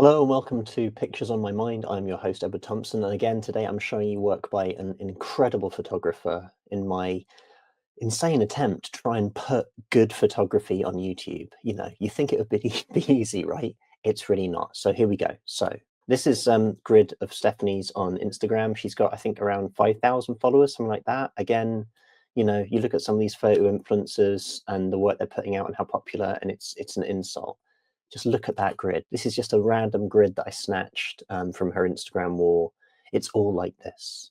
Hello and welcome to Pictures on My Mind. I'm your host, Edward Thompson. And again, today I'm showing you work by an incredible photographer in my insane attempt to try and put good photography on YouTube. You know, you think it would be easy, right? It's really not. So here we go. So this is grid of Stephanie's on Instagram. She's got, I think, around 5,000 followers, something like that. Again, you know, you look at some of these photo influencers and the work they're putting out and how popular, and it's an insult. Just look at that grid. This is just a random grid that I snatched from her Instagram wall. It's all like this.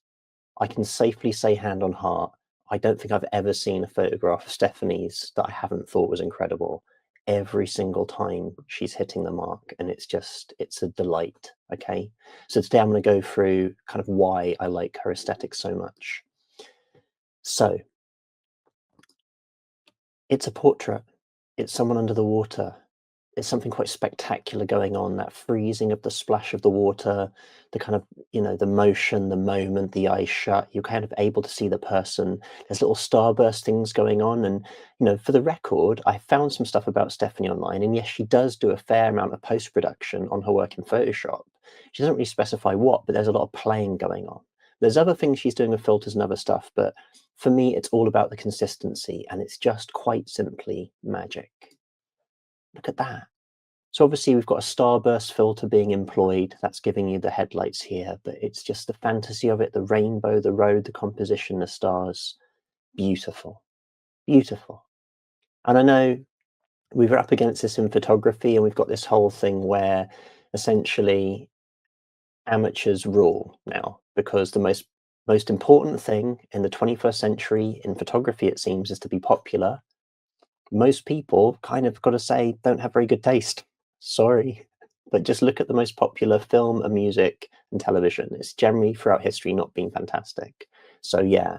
I can safely say hand on heart, I don't think I've ever seen a photograph of Stephanie's that I haven't thought was incredible. Every single time she's hitting the mark, and it's a delight. Okay, so today I'm going to go through kind of why I like her aesthetic so much. So it's a portrait. It's someone under the water. There's something quite spectacular going on, that freezing of the splash of the water, the kind of, you know, the motion, the moment, the eyes shut, you're kind of able to see the person. There's little starburst things going on. And, you know, for the record, I found some stuff about Stephanie online. And yes, she does do a fair amount of post-production on her work in Photoshop. She doesn't really specify what, but there's a lot of playing going on. There's other things she's doing with filters and other stuff, but for me, it's all about the consistency, and it's just quite simply magic. Look at that. So obviously we've got a starburst filter being employed. That's giving you the headlights here, but it's just the fantasy of it, the rainbow, the road, the composition, the stars. Beautiful, beautiful. And I know we were up against this in photography, and we've got this whole thing where essentially amateurs rule now, because the most important thing in the 21st century in photography, it seems, is to be popular. Most people kind of got to say don't have very good taste. Sorry, but just look at the most popular film and music and television. It's generally throughout history not been fantastic. So yeah,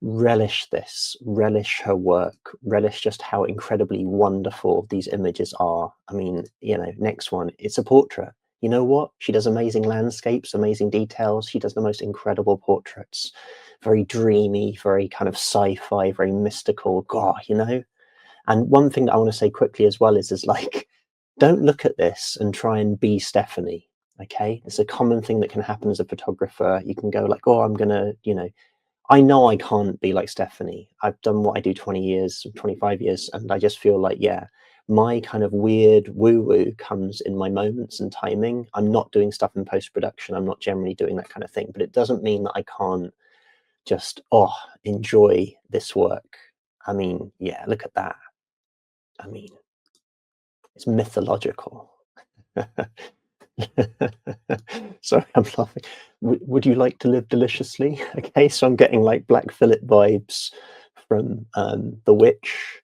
relish this, relish her work, relish just how incredibly wonderful these images are. I mean, you know, next one, it's a portrait. You know what? She does amazing landscapes, amazing details. She does the most incredible portraits. Very dreamy, very kind of sci-fi, very mystical. God, you know? And one thing that I want to say quickly as well is like, don't look at this and try and be Stephanie. Okay, it's a common thing that can happen as a photographer. You can go like, oh, I'm gonna, you know I can't be like Stephanie. I've done what I do 20 years, 25 years, and I just feel like, yeah, my kind of weird woo-woo comes in my moments and timing. I'm not doing stuff in post-production. I'm not generally doing that kind of thing, but it doesn't mean that I can't just, enjoy this work. I mean, yeah, look at that. I mean, it's mythological. Sorry, I'm laughing. Would you like to live deliciously? Okay, so I'm getting like Black Phillip vibes from The Witch.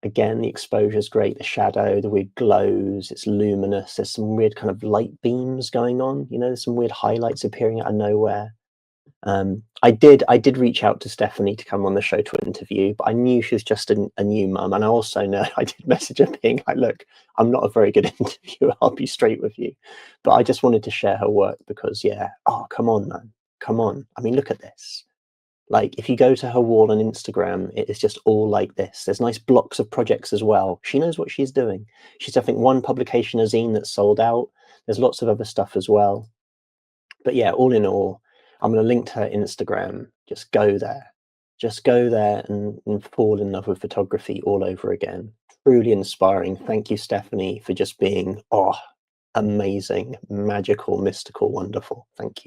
Again, the exposure is great, the shadow, the weird glows, it's luminous. There's some weird kind of light beams going on. You know, there's some weird highlights appearing out of nowhere. I did reach out to Stephanie to come on the show to interview, but I knew she was just a new mum, and I also know I did message her being like, look, I'm not a very good interviewer, I'll be straight with you, but I just wanted to share her work because, yeah, oh, come on, man, come on. I mean, look at this. Like, if you go to her wall on Instagram, it is just all like this. There's nice blocks of projects as well. She knows what she's doing. She's, I think, one publication, a zine that's sold out. There's lots of other stuff as well. But yeah, all in all, I'm going to link to her Instagram. Just go there. Just go there and fall in love with photography all over again. Truly inspiring. Thank you, Stephanie, for just being, amazing, magical, mystical, wonderful. Thank you.